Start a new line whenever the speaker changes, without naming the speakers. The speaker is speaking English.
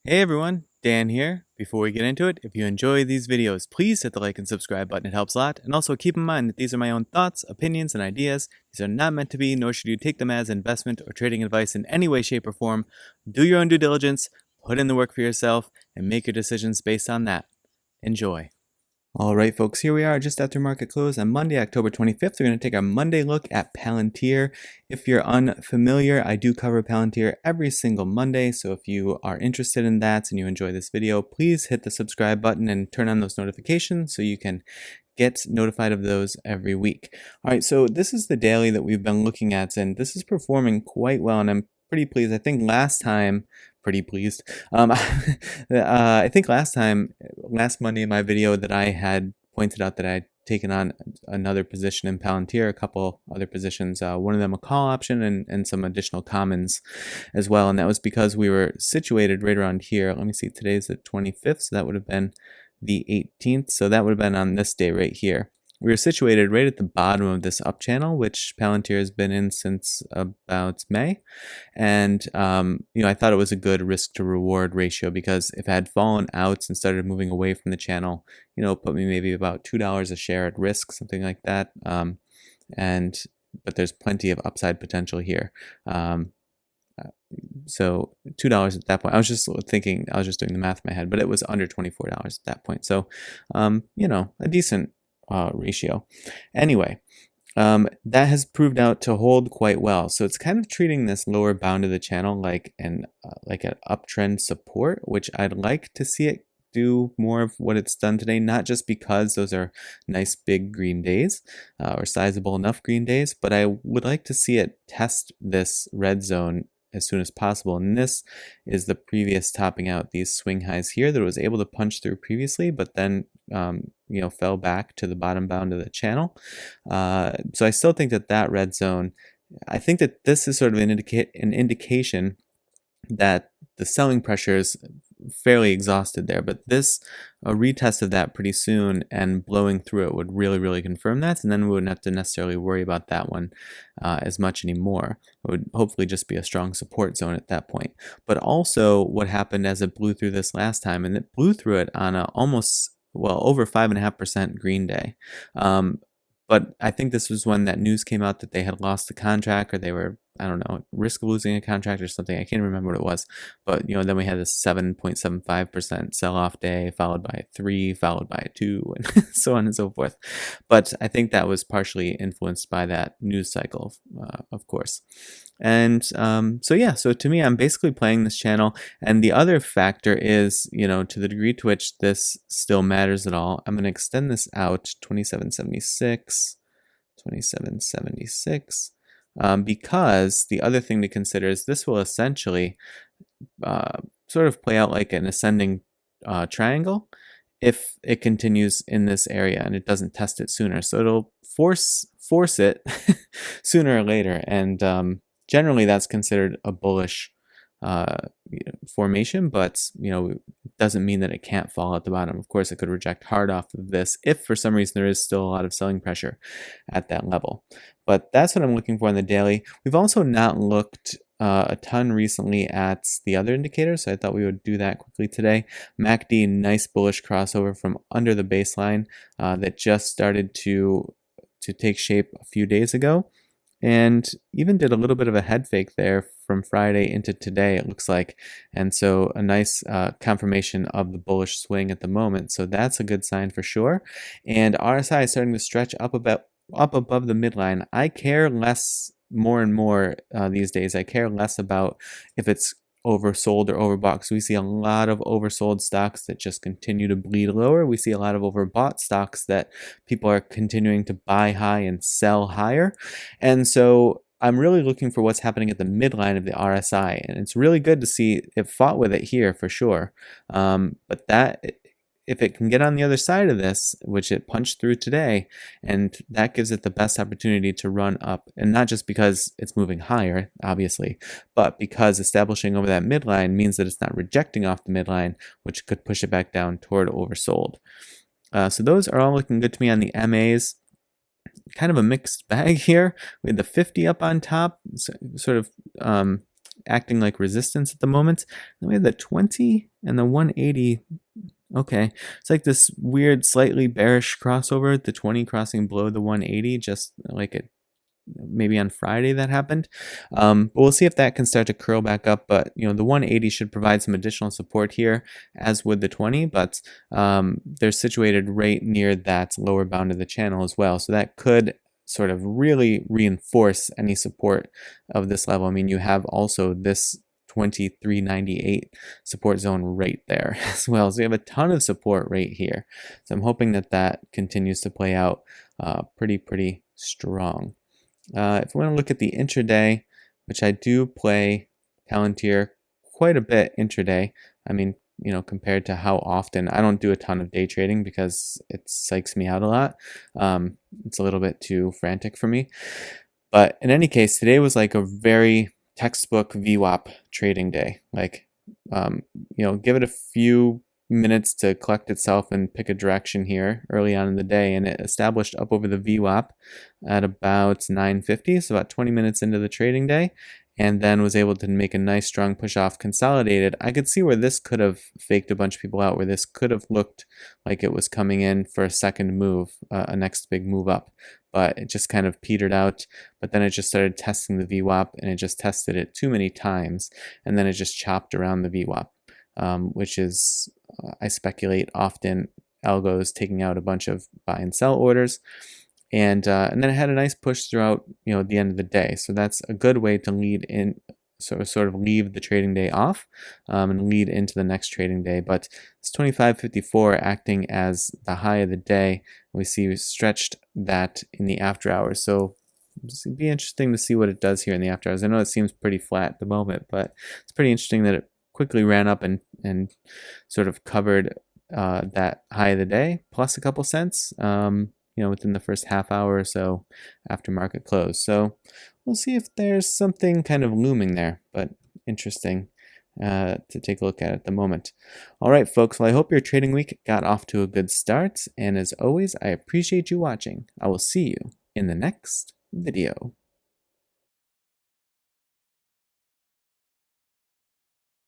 Hey everyone, Dan here. Before we get into it, if you enjoy these videos, please hit the like and subscribe button. It helps a lot. And also keep in mind that these are my own thoughts, opinions, and ideas. These are not meant to be, nor should you take them as investment or trading advice in any way, shape, or form. Do your own due diligence, put in the work for yourself, and make your decisions based on that. Enjoy. All right, folks, here we are just after market close on Monday, October 25th. We're going to take our Monday look at Palantir. If you're unfamiliar, I do cover Palantir every single Monday. So if you are interested in that and you enjoy this video, please hit the subscribe button and turn on those notifications so you can get notified of those every week. All right, so this is the daily that we've been looking at, and this is performing quite well, and I'm pretty pleased. I think last time, pretty pleased. I think last Monday in my video that I had pointed out that I had taken on another position in Palantir, a couple other positions, one of them a call option and some additional commons as well. And that was because we were situated right around here. Let me see, today's the 25th, so that would have been the 18th. So that would have been on this day right here. We are situated right at the bottom of this up channel, which Palantir has been in since about May. And, I thought it was a good risk to reward ratio because if I had fallen out and started moving away from the channel, it put me maybe about $2 a share at risk, something like that. But there's plenty of upside potential here. So $2 at that point. I was just doing the math in my head, but it was under $24 at that point. So, a decent ratio. Anyway, that has proved out to hold quite well. So it's kind of treating this lower bound of the channel like an uptrend support, which I'd like to see it do more of what it's done today, not just because those are nice big green days or sizable enough green days, but I would like to see it test this red zone as soon as possible. And this is the previous topping out these swing highs here that it was able to punch through previously, but then fell back to the bottom bound of the channel. So I still think that red zone, I think that this is sort of an indication that the selling pressure is fairly exhausted there, but a retest of that pretty soon and blowing through it would really confirm that, and then we wouldn't have to necessarily worry about that one as much anymore. It would hopefully just be a strong support zone at that point. But also what happened as it blew through this last time, and it blew through it on a over 5.5% green day. But I think this was when that news came out that they had lost the contract, or they were, I don't know, risk of losing a contract or something. I can't remember what it was. But, then we had this 7.75% sell-off day, followed by a 3, followed by a 2, and so on and so forth. But I think that was partially influenced by that news cycle, of course. And so to me, I'm basically playing this channel. And the other factor is, to the degree to which this still matters at all, I'm going to extend this out 2776, because the other thing to consider is this will essentially sort of play out like an ascending triangle if it continues in this area and it doesn't test it sooner. So it'll force it sooner or later. And generally that's considered a bullish formation, but it doesn't mean that it can't fall at the bottom. Of course, it could reject hard off of this if for some reason there is still a lot of selling pressure at that level. But that's what I'm looking for in the daily. We've also not looked a ton recently at the other indicators, so I thought we would do that quickly today. MACD, nice bullish crossover from under the baseline that just started to take shape a few days ago, and even did a little bit of a head fake there from Friday into today, it looks like. And so a nice confirmation of the bullish swing at the moment. So that's a good sign for sure. And RSI is starting to stretch up above the midline. I care less more and more these days. I care less about if it's oversold or overbought, because we see a lot of oversold stocks that just continue to bleed lower. We see a lot of overbought stocks that people are continuing to buy high and sell higher. And so I'm really looking for what's happening at the midline of the RSI, and it's really good to see it fought with it here for sure. But that, if it can get on the other side of this, which it punched through today, and that gives it the best opportunity to run up, and not just because it's moving higher, obviously, but because establishing over that midline means that it's not rejecting off the midline, which could push it back down toward oversold. So those are all looking good to me on the MAs. Kind of a mixed bag here. We had the 50 up on top, sort of acting like resistance at the moment. Then we have the 20 and the 180. Okay, it's like this weird, slightly bearish crossover, the 20 crossing below the 180, just like it maybe on Friday that happened. But we'll see if that can start to curl back up. But the 180 should provide some additional support here, as would the 20. But they're situated right near that lower bound of the channel as well, so that could sort of really reinforce any support of this level. I mean, you have also this 2398 support zone right there as well. So you have a ton of support right here. So I'm hoping that that continues to play out pretty strong. If we want to look at the intraday, which I do play Palantir quite a bit intraday, I mean, compared to how often, I don't do a ton of day trading because it psychs me out a lot. It's a little bit too frantic for me. But in any case, today was like a very textbook VWAP trading day. Like, give it a few minutes to collect itself and pick a direction here early on in the day, and it established up over the VWAP at about 9:50, so about 20 minutes into the trading day, and then was able to make a nice strong push off, consolidated. I could see where this could have faked a bunch of people out, where this could have looked like it was coming in for a second move, a next big move up, but it just kind of petered out. But then it just started testing the VWAP, and it just tested it too many times, and then it just chopped around the VWAP, which is, I speculate, often algos taking out a bunch of buy and sell orders. And then it had a nice push throughout, the end of the day. So that's a good way to lead in, sort of leave the trading day off and lead into the next trading day. But it's 25.54 acting as the high of the day. We see we stretched that in the after hours. So it'd be interesting to see what it does here in the after hours. I know it seems pretty flat at the moment, but it's pretty interesting that it quickly ran up and sort of covered that high of the day plus a couple cents. Within the first half hour or so after market close. So we'll see if there's something kind of looming there, but interesting to take a look at the moment. All right, folks, well, I hope your trading week got off to a good start. And as always, I appreciate you watching. I will see you in the next video.